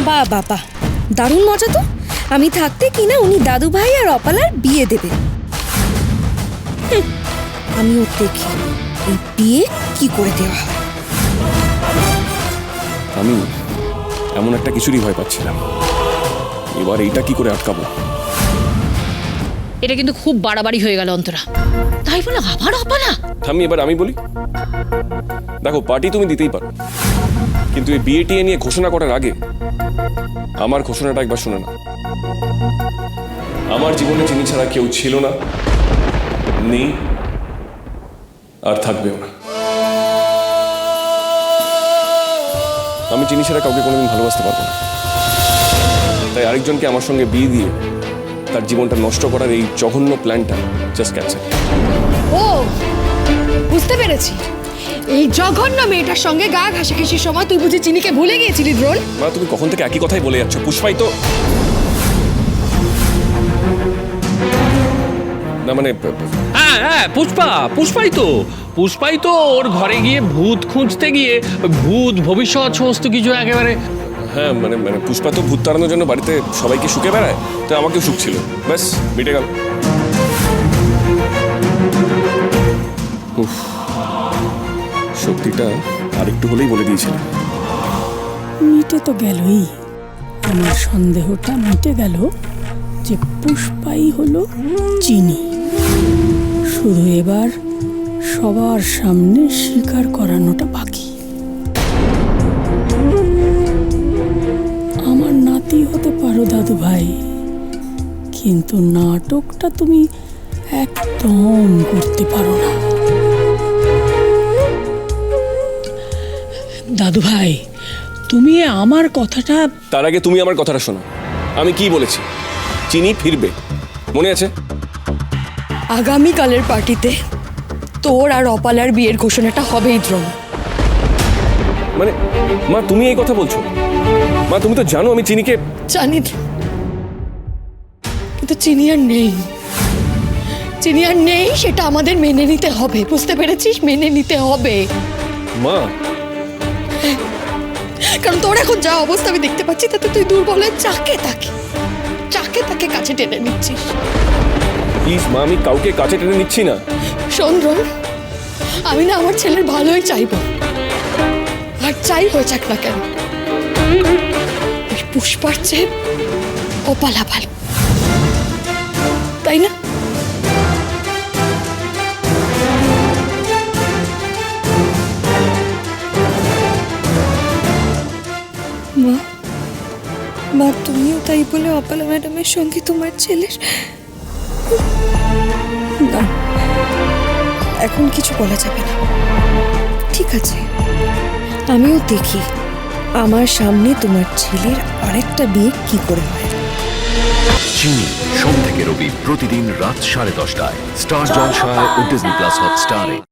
বাহ বাবা, দারুণ মজা তো। আমি থাকতে কিনা উনি দাদু ভাই আর অপালার বিয়ে দেবে। আমিও দেখি এই বিয়ে কি করে দেওয়া হয়। আমি এমন একটা কিছুরই ভয় পাচ্ছিলাম, এবার এইটা কি করে আটকাবো। এটা কিন্তু খুব বাড়াবাড়ি হয়ে গেল অন্তরা। তাই বলে আবার অপালা? থামি, এবার আমি বলি। দেখো, পার্টি তুমি দিতেই পারো, কিন্তু এই বিয়ে টিয়ে নিয়ে ঘোষণা করার আগে আমার ঘোষণাটা একবার শুনে না। আমার জীবনে চিনি ছাড়া কেউ ছিল না, নেই, আর থাকবেও না। আমি চিনি ছাড়া কাউকে কোনোদিন ভালোবাসতে পারবো না। তাই আরেকজনকে আমার সঙ্গে বিয়ে দিয়ে তার জীবনটা নষ্ট করার এই জঘন্য প্ল্যানটা জাস্ট ক্যান্সেল। ও, বুঝতে পেরেছি। এই জঘন্য মেয়েটার সঙ্গে গা ঘাসাঘাসির সময় তুই বুঝি চিনিকে ভুলে গিয়েছিলি দ্রোণ? মা, তুমি কখন থেকে একই কথাই বলে যাচ্ছ? পুষ্পাই তো না, মানে হ্যাঁ হ্যাঁ, পুষ্পাই তো ওর ঘরে গিয়ে ভূত খুঁজতে গিয়ে ভূত ভবিষ্যৎ সমস্ত কিছু একেবারে। হ্যাঁ, মানে মানে পুষ্পা তো ভূত তাড়ানোর জন্য বাড়িতে সবাইকে শুকে বেড়ায়, তো আমাকেও শুক ছিল, ব্যাস মিটে গেল। সত্যিটা আরেকটু হলেই বলে দিয়েছিলাম। মিটে তো গেলই, আমার সন্দেহটা মিটে গেল যে পুষ্পাই হলো চিনি। শুধু এবার সবার সামনে স্বীকার করানোটা বাকি। আমার নাতি হতে পারো দাদু ভাই, কিন্তু নাটকটা তুমি একদম করতে পারো না। দাদু ভাই, তুমি আমার কথাটা। তার আগে তুমি আমার কথাটা শোনো। আমি কি বলেছি? চিনি ফিরবে, মনে আছে? আগামীকালের পার্টিতে তোর আর অপালার বিয়ের ঘোষণাটা হবেই দ্রোণ। মানে মা, তুমি এই কথা বলছো? মা, তুমি তো জানো আমি চিনিকে। জানি, কিন্তু চিনি আর নেই। চিনি আর নেই, সেটা আমাদের মেনে নিতে হবে, বুঝতে পেরেছিস? মেনে নিতে হবে। মা, কারণ তোর এখন যা অবস্থা আমি দেখতে পাচ্ছি, তাতে তুই দুর্বল হয়ে চাকে তাকে কাছে টেনে নিচ্ছিস। প্লিজ মা, আমি কাউকে কাছে টেনে নিচ্ছি না। শোন দ্রোণ, আমি না আমার ছেলের ভালোই চাইবো, আর চাই হয়ে যাক না কেন। এই পুষ্পার চেয়ে অপালা ভালো, তাই না? মা, মা তুমিও তাই বলে অপালা ম্যাডামের সঙ্গে তোমার ছেলের? না, এখন কিছু বলা যাবে না। ঠিক আছে, আমিও দেখি আমার সামনে তোমার ছেলের আরেকটা বিয়ে কি করে হয়। চিনি সোম থেকে রবি প্রতিদিন রাত 10:30টায় স্টার জলসায় ও ডিজনি প্লাস হটস্টারে।